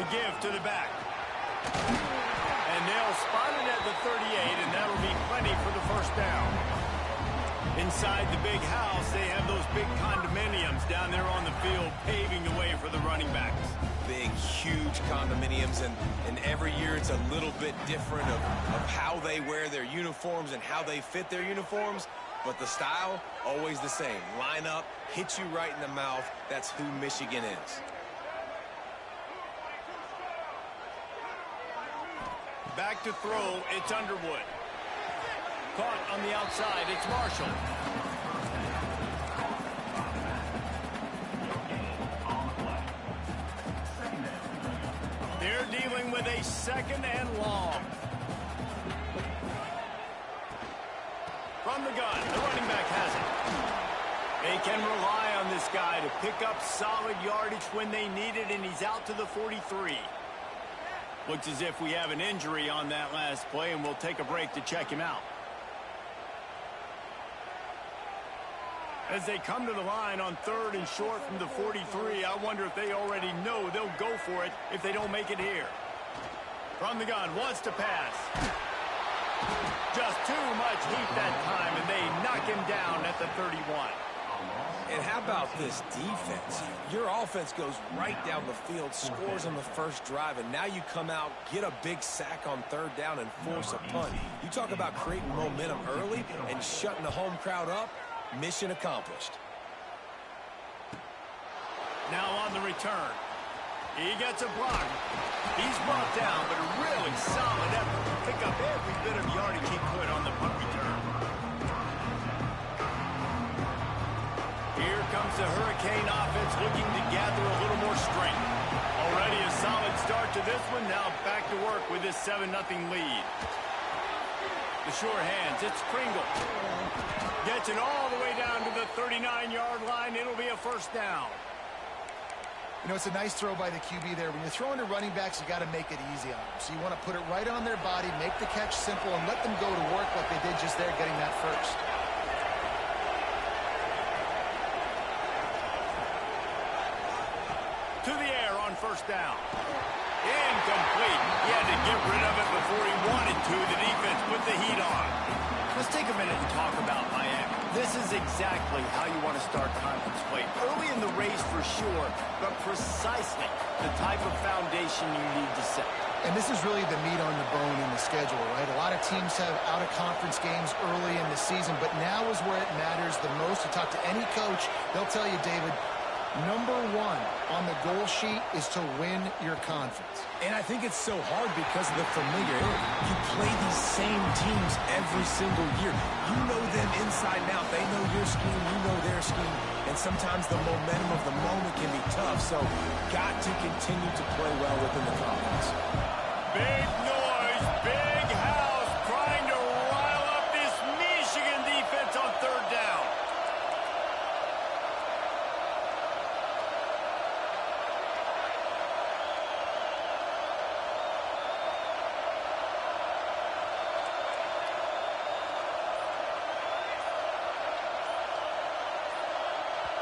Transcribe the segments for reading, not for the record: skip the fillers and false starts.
The give to the back. And they'll spot it at the 38, and that'll be plenty for the first down. Inside the big house, they have those big condominiums down there on the field paving the way for the running backs. Big, huge condominiums, and every year it's a little bit different of how they wear their uniforms and how they fit their uniforms, but the style, always the same. Line up, hit you right in the mouth. That's who Michigan is. Back to throw, it's Underwood. Caught on the outside, it's Marshall. They're dealing with a second and long. From the gun, the running back has it. They can rely on this guy to pick up solid yardage when they need it, and he's out to the 43. Looks as if we have an injury on that last play, and we'll take a break to check him out. As they come to the line on 3rd and short from the 43, I wonder if they already know they'll go for it if they don't make it here. From the gun, wants to pass. Just too much heat that time, and they knock him down at the 31. And how about this defense? Your offense goes right down the field, scores on the first drive, and now you come out, get a big sack on 3rd down, and force a punt. You talk about creating momentum early and shutting the home crowd up. Mission accomplished. Now on the return. He gets a block. He's brought down, but a really solid effort to pick up every bit of yardage he could on the punt return. Here comes the Hurricane offense looking to gather a little more strength. Already a solid start to this one. Now back to work with this 7-0 lead. The sure hands, it's Pringle. Gets it all the way down to the 39-yard line. It'll be a first down. You know, it's a nice throw by the QB there. When you're throwing to running backs, you got to make it easy on them. So you want to put it right on their body, make the catch simple, and let them go to work like they did just there getting that first. To the air on first down. Incomplete. He had to get rid of it before he wanted to. The defense put the heat on. Let's take a minute and talk about Miami. This is exactly how you want to start conference play. Early in the race for sure, but precisely the type of foundation you need to set. And this is really the meat on the bone in the schedule, right? A lot of teams have out-of-conference games early in the season, but now is where it matters the most. You talk to any coach, they'll tell you, David, number one on the goal sheet is to win your conference. And I think it's so hard because of the familiarity. You play these same teams every single year. You know them inside and out. They know your scheme, you know their scheme. And sometimes the momentum of the moment can be tough. So got to continue to play well within the conference. Big noise, big house, trying to rile up this Michigan defense on 3rd down.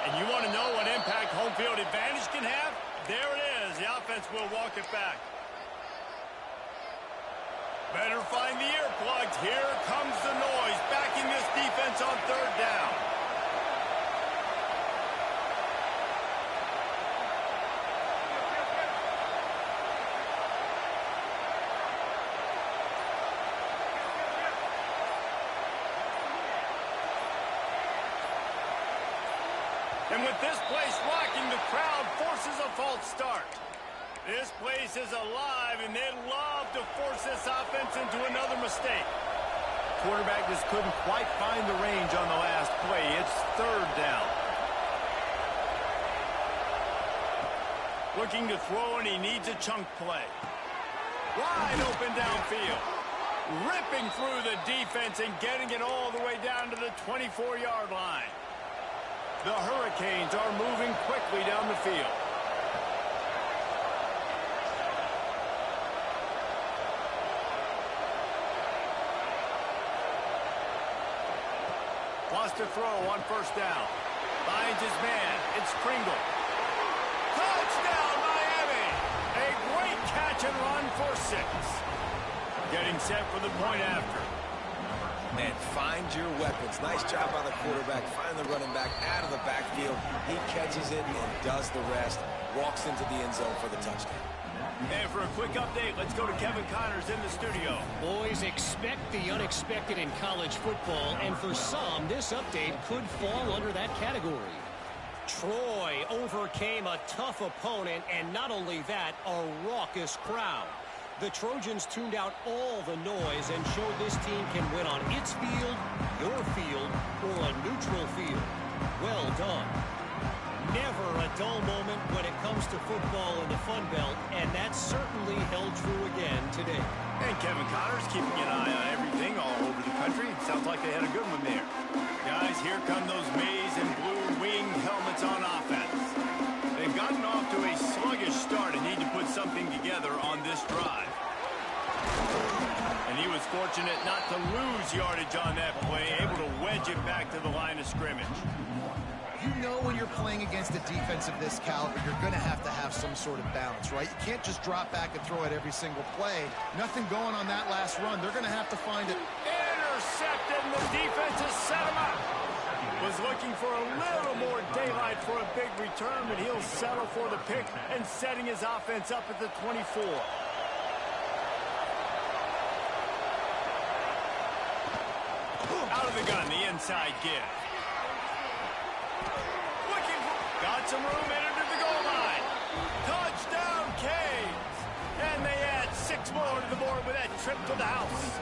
And you want to know what impact home field advantage can have? There it is. The offense will walk it back. Better find the earplugs. Here comes the noise, backing this defense on 3rd down. And with this place rocking, the crowd forces a false start. This place is alive, and they'd love to force this offense into another mistake. Quarterback just couldn't quite find the range on the last play. It's 3rd down. Looking to throw, and he needs a chunk play. Wide open downfield. Ripping through the defense and getting it all the way down to the 24-yard line. The Hurricanes are moving quickly down the field. Wants to throw on 1st down. Finds his man. It's Pringle. Touchdown, Miami! A great and run for 6. Getting set for the point after. Man, find your weapons. Nice job by the quarterback. Find the running back out of the backfield. He catches it and does the rest. Walks into the end zone for the touchdown. And for a quick update, let's go to Kevin Connors in the studio. Boys, expect the unexpected in college football, and for some, this update could fall under that category. Troy overcame a tough opponent, and not only that, a raucous crowd. The Trojans tuned out all the noise and showed this team can win on its field, your field, or a neutral field. Well done. Never a dull moment when it comes to football in the Fun Belt, and that certainly held true again today. And Kevin Connors keeping an eye on everything all over the country. Sounds like they had a good one there. Guys, here come those maize and blue winged helmets on offense. They've gotten off to a sluggish start and need to put something together on this drive. And he was fortunate not to lose yardage on that play, able to wedge it back to the line of scrimmage. You know when you're playing against a defense of this caliber, you're going to have some sort of balance, right? You can't just drop back and throw it every single play. Nothing going on that last run. They're going to have to find it. Intercepted, and the defense has set him up. Was looking for a little more daylight for a big return, but he'll settle for the pick and setting his offense up at the 24. Out of the gun, the inside give. Got some room, entered to the goal line. Touchdown, Canes. And they add 6 more to the board with that trip to the house.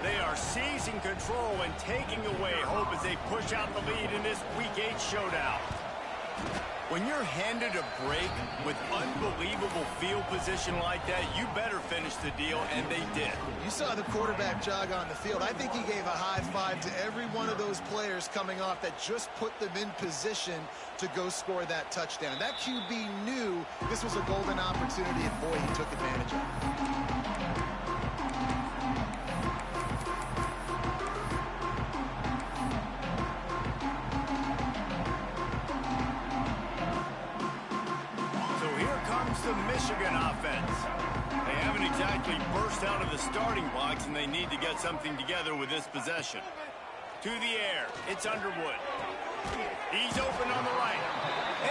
They are seizing control and taking away hope as they push out the lead in this Week 8 showdown. When you're handed a break with unbelievable field position like that, you better finish the deal, and they did. You saw the quarterback jog on the field. I think he gave a high five to every one of those players coming off that just put them in position to go score that touchdown. That QB knew this was a golden opportunity, and boy, he took advantage of it. The Michigan offense. They haven't exactly burst out of the starting blocks, and they need to get something together with this possession. To the air, it's Underwood. He's open on the right,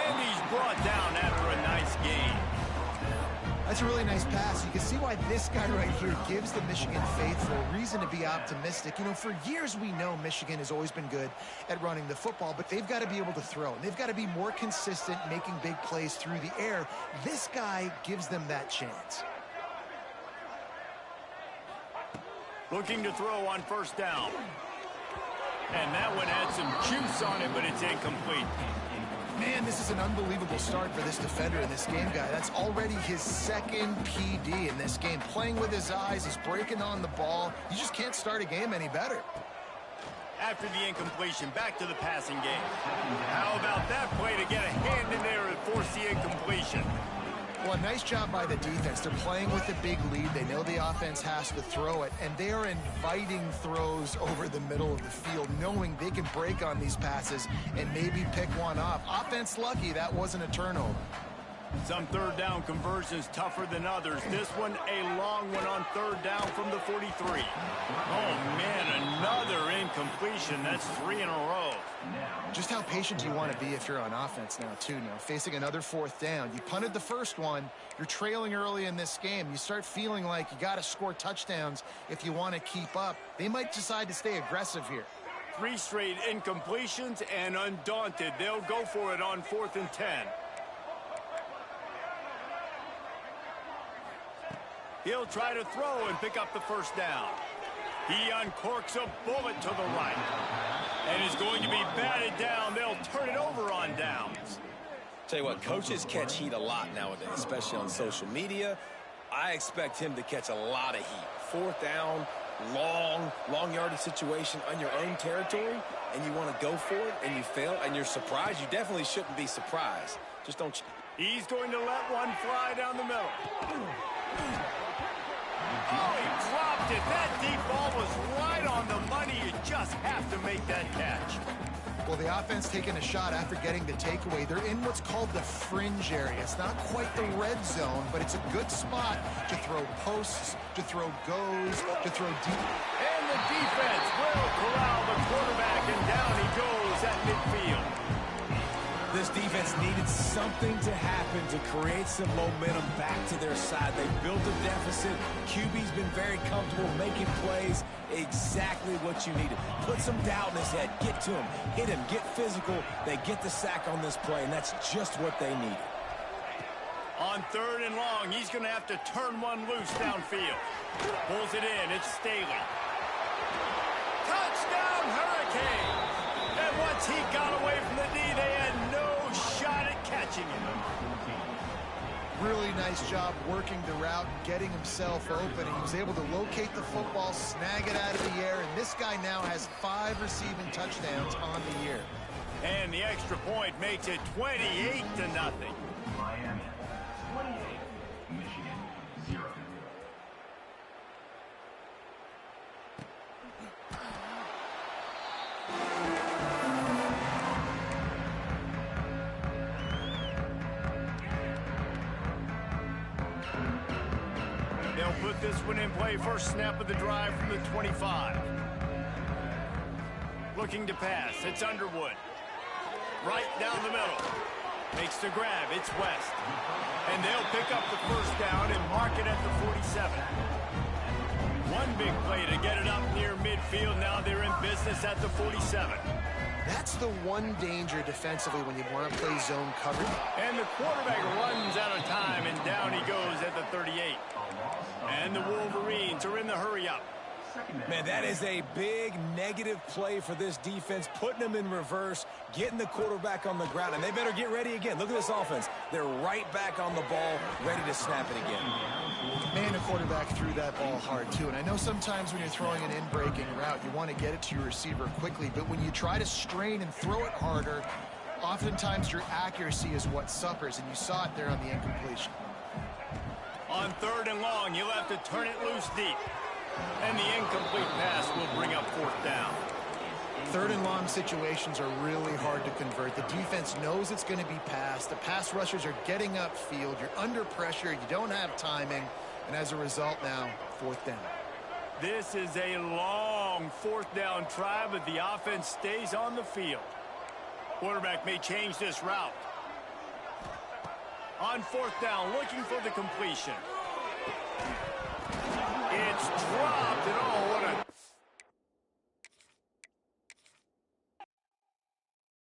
and he's brought down after a nice gain. That's a really nice pass. You can see why this guy right here gives the Michigan faithful a reason to be optimistic. You know, for years we know Michigan has always been good at running the football, but they've got to be able to throw. They've got to be more consistent making big plays through the air. This guy gives them that chance. Looking to throw on first down. And that one had some juice on it, but it's incomplete. Man, this is an unbelievable start for this defender in this game, guy. That's already his second PD in this game. Playing with his eyes, he's breaking on the ball. You just can't start a game any better. After the incompletion, back to the passing game. How about that play to get a hand in there and force the incompletion? Well, a nice job by the defense. They're playing with a big lead. They know the offense has to throw it, and they are inviting throws over the middle of the field, knowing they can break on these passes and maybe pick one off. Offense lucky that wasn't a turnover. Some third down conversions tougher than others. This one a long one on third down from the 43. Oh, man, another incompletion. That's 3 in a row. Just how patient do you want to be if you're on offense now, too? Now, facing another fourth down. You punted the first one. You're trailing early in this game. You start feeling like you got to score touchdowns if you want to keep up. They might decide to stay aggressive here. 3 straight incompletions, and undaunted, they'll go for it on 4th and 10. He'll try to throw and pick up the first down. He uncorks a bullet to the right. And is going to be batted down. They'll turn it over on downs. Tell you what, coaches catch heat a lot nowadays, especially on social media. I expect him to catch a lot of heat. 4th down, long yardage situation on your own territory, and you want to go for it, and you fail, and you're surprised. You definitely shouldn't be surprised. Just don't. He's going to let one fly down the middle. Oh, he dropped it. That deep ball was right on the money. You just have to make that catch. Well, the offense taking a shot after getting the takeaway. They're in what's called the fringe area. It's not quite the red zone, but it's a good spot to throw posts, to throw goes, to throw deep. And the defense will corral the quarterback, and down he goes at midfield. This defense needed something to happen to create some momentum back to their side. They built a deficit. QB's been very comfortable making plays. Exactly what you needed. Put some doubt in his head. Get to him. Hit him. Get physical. They get the sack on this play, and that's just what they needed. On 3rd and long, he's going to have to turn one loose downfield. Pulls it in. It's Staley. Touchdown, Hurricane! And once he got away from the D, they had no shot at catching him. Really nice job working the route and getting himself open. He was able to locate the football, snag it out of the air, and this guy now has 5 receiving touchdowns on the year. And the extra point makes it 28-0. Miami 28, Michigan 0. They'll put this one in play. First snap of the drive from the 25. Looking to pass. It's Underwood. Right down the middle. Makes the grab. It's West. And they'll pick up the first down and mark it at the 47. One big play to get it up near midfield. Now they're in business at the 47. That's the one danger defensively when you want to play zone coverage. And the quarterback runs out of time, and down he goes at the 38. And the Wolverines are in the hurry-up. Man, that is a big negative play for this defense, putting them in reverse, getting the quarterback on the ground, and they better get ready again. Look at this offense. They're right back on the ball, ready to snap it again. Man, the quarterback threw that ball hard, too. And I know sometimes when you're throwing an in-breaking route, you want to get it to your receiver quickly, but when you try to strain and throw it harder, oftentimes your accuracy is what suffers, and you saw it there on the incompletion. On 3rd and long, you'll have to turn it loose deep. And the incomplete pass will bring up 4th down. 3rd and long situations are really hard to convert. The defense knows it's going to be passed. The pass rushers are getting upfield. You're under pressure. You don't have timing. And as a result now, 4th down. This is a long 4th down try, but the offense stays on the field. Quarterback may change this route. On 4th down, looking for the completion. It's dropped, and